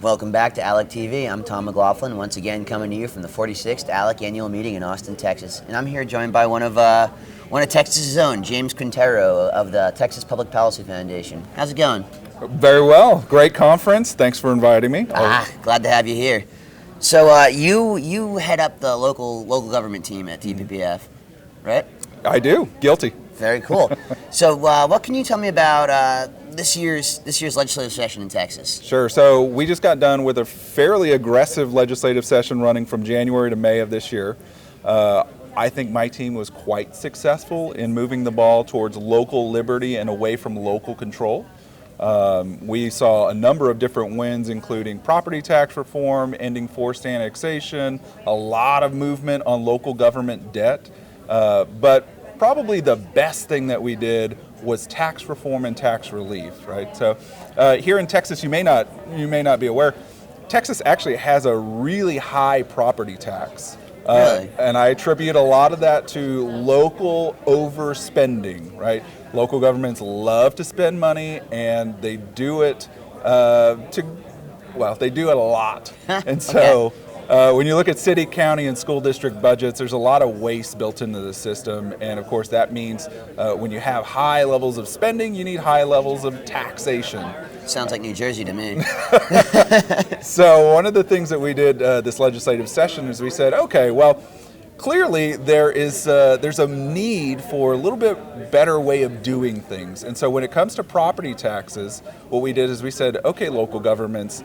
Welcome back to ALEC TV. I'm Tom McLaughlin, once again coming to you from the 46th ALEC Annual Meeting in Austin, Texas. And I'm here joined by one of Texas's own, James Quintero of the Texas Public Policy Foundation. How's it going? Very well. Great conference. Thanks for inviting me. Glad to have you here. So you head up the local government team at TPPF, right? I do. Guilty. Very cool. So what can you tell me about this year's legislative session in Texas? Sure. So we just got done with a fairly aggressive legislative session running from January to May of this year. I think my team was quite successful in moving the ball towards local liberty and away from local control. We saw a number of different wins, including property tax reform, ending forced annexation, a lot of movement on local government debt. But probably the best thing that we did was tax reform and tax relief, right? So here in Texas, you may not be aware, Texas actually has a really high property tax. Really? And I attribute a lot of that to local overspending, right? Local governments love to spend money, and they do it they do it a lot. And so when you look at city, county, and school district budgets, there's a lot of waste built into the system. And of course, that means when you have high levels of spending, you need high levels of taxation. Sounds like New Jersey to me. So one of the things that we did this legislative session is we said, okay, well, clearly there's a need for a little bit better way of doing things. And so when it comes to property taxes, what we did is we said, okay, local governments,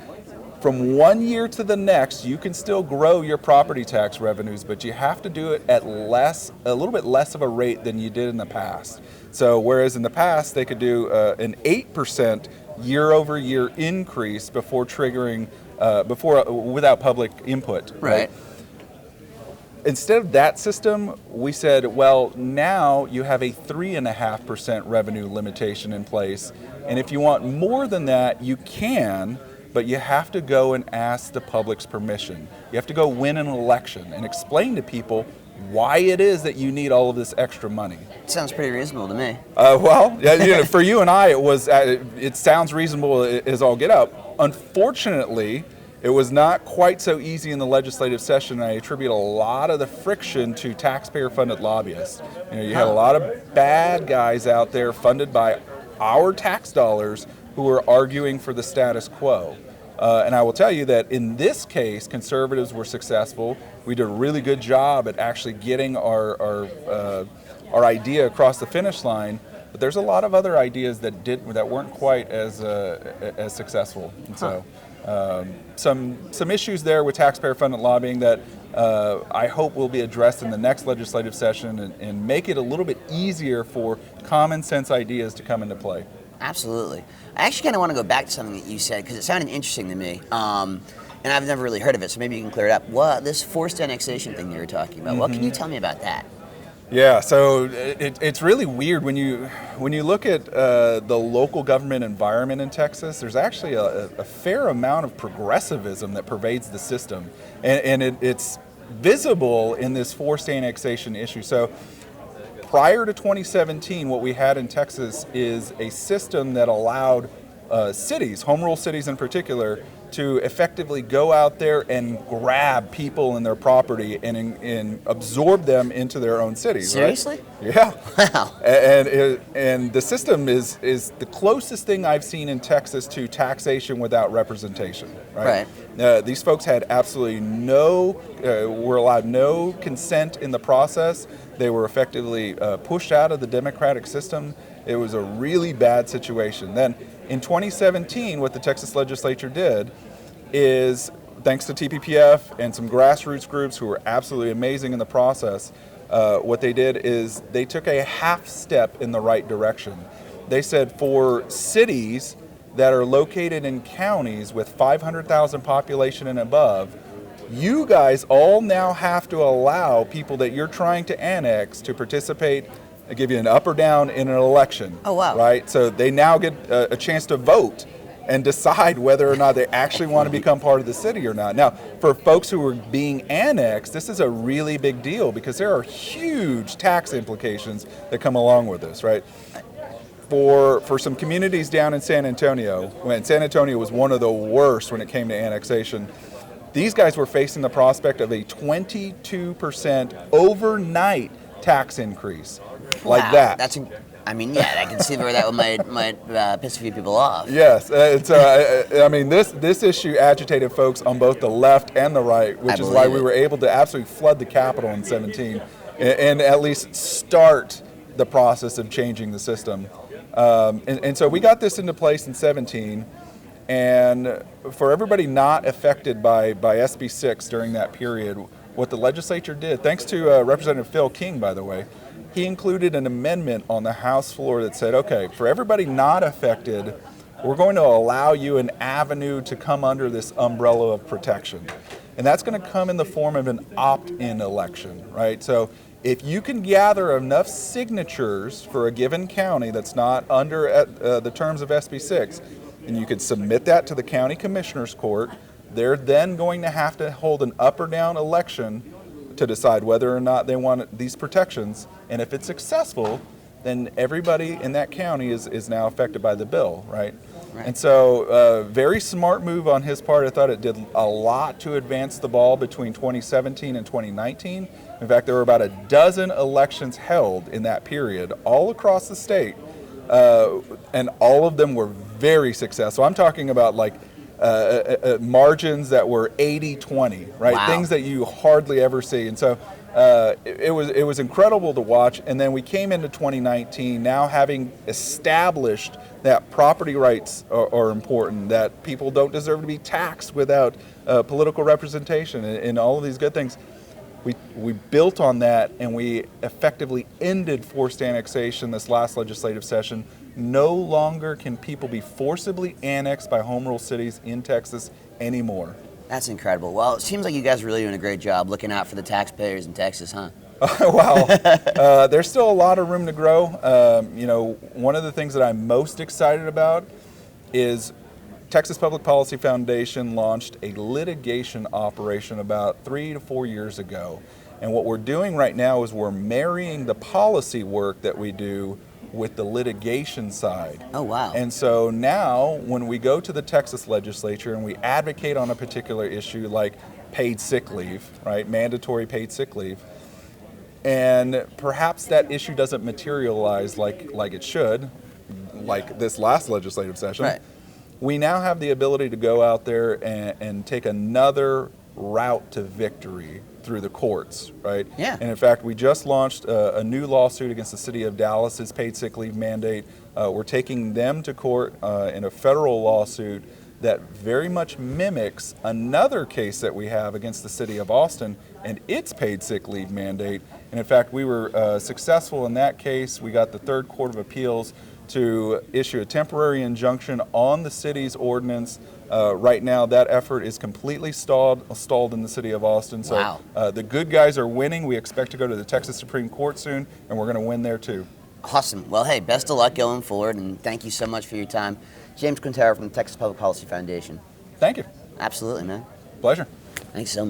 from one year to the next, you can still grow your property tax revenues, but you have to do it at a little bit less of a rate than you did in the past. So whereas in the past they could do an 8% year-over-year increase before triggering, without public input. Right. Instead of that system, we said, well, now you have a 3.5% revenue limitation in place, and if you want more than that, you can. But you have to go and ask the public's permission. You have to go win an election and explain to people why it is that you need all of this extra money. Sounds pretty reasonable to me. For you and I, it sounds reasonable as all get out. Unfortunately, it was not quite so easy in the legislative session. I attribute a lot of the friction to taxpayer-funded lobbyists. You had a lot of bad guys out there funded by our tax dollars who are arguing for the status quo. And I will tell you that in this case, conservatives were successful. We did a really good job at actually getting our idea across the finish line. But there's a lot of other ideas that weren't quite as successful. And so some issues there with taxpayer-funded lobbying that I hope will be addressed in the next legislative session and make it a little bit easier for common sense ideas to come into play. Absolutely. I actually kind of want to go back to something that you said because it sounded interesting to me, and I've never really heard of it, so maybe you can clear it up. This forced annexation thing you were talking about, what can you tell me about that? Yeah, so it's really weird when you look at the local government environment in Texas. There's actually a fair amount of progressivism that pervades the system, and it's visible in this forced annexation issue. So prior to 2017, what we had in Texas is a system that allowed cities, home rule cities in particular, to effectively go out there and grab people and their property and absorb them into their own cities. Seriously? Right? Yeah. Wow. And the system is the closest thing I've seen in Texas to taxation without representation. Right. These folks had absolutely were allowed no consent in the process. They were effectively pushed out of the democratic system. It was a really bad situation. Then in 2017, what the Texas legislature did is, thanks to TPPF and some grassroots groups who were absolutely amazing in the process, what they did is they took a half step in the right direction. They said for cities that are located in counties with 500,000 population and above, you guys all now have to allow people that you're trying to annex to participate, give you an up or down in an election. Oh, wow. Right? So they now get a chance to vote and decide whether or not they actually want to become part of the city or not. Now, for folks who are being annexed, this is a really big deal because there are huge tax implications that come along with this, right? for some communities down in San Antonio, when San Antonio was one of the worst when it came to annexation, these guys were facing the prospect of a 22% overnight tax increase, like Wow, that. I can see where that might piss a few people off. Yes, this issue agitated folks on both the left and the right, which is why we were able to absolutely flood the Capitol in 17 and at least start the process of changing the system. And so we got this into place in 17, and for everybody not affected by SB 6 during that period, what the legislature did, thanks to Representative Phil King, by the way, he included an amendment on the House floor that said, okay, for everybody not affected, we're going to allow you an avenue to come under this umbrella of protection. And that's going to come in the form of an opt-in election, right? So if you can gather enough signatures for a given county that's not under the terms of SB 6, and you can submit that to the county commissioner's court, they're then going to have to hold an up or down election to decide whether or not they want these protections. And if it's successful, then everybody in that county is now affected by the bill, right? And so very smart move on his part. I thought it did a lot to advance the ball between 2017 and 2019. In fact, there were about a dozen elections held in that period all across the state, and all of them were very successful. I'm talking about like margins that were 80-20, right? Wow. Things that you hardly ever see. And so it was incredible to watch. And then we came into 2019 now having established that property rights are important, that people don't deserve to be taxed without political representation, and all of these good things. We built on that, and we effectively ended forced annexation this last legislative session. No longer can people be forcibly annexed by home rule cities in Texas anymore. That's incredible. Well, it seems like you guys are really doing a great job looking out for the taxpayers in Texas, huh? Well, there's still a lot of room to grow. One of the things that I'm most excited about is Texas Public Policy Foundation launched a litigation operation about 3 to 4 years ago. And what we're doing right now is we're marrying the policy work that we do with the litigation side. Oh, wow. And so now when we go to the Texas legislature and we advocate on a particular issue like paid sick leave, right, mandatory paid sick leave, and perhaps that issue doesn't materialize like it should, like this last legislative session, right, we now have the ability to go out there and take another route to victory through the courts, right? Yeah. And in fact, we just launched a new lawsuit against the city of Dallas's paid sick leave mandate. We're taking them to court in a federal lawsuit that very much mimics another case that we have against the city of Austin and its paid sick leave mandate. And in fact, we were successful in that case. We got the Third Court of Appeals to issue a temporary injunction on the city's ordinance. Right now, that effort is completely stalled in the city of Austin. So wow. The good guys are winning. We expect to go to the Texas Supreme Court soon, and we're going to win there too. Awesome. Well, hey, best of luck going forward, and thank you so much for your time. James Quintero from the Texas Public Policy Foundation. Thank you. Absolutely, man. Pleasure. Thanks so much.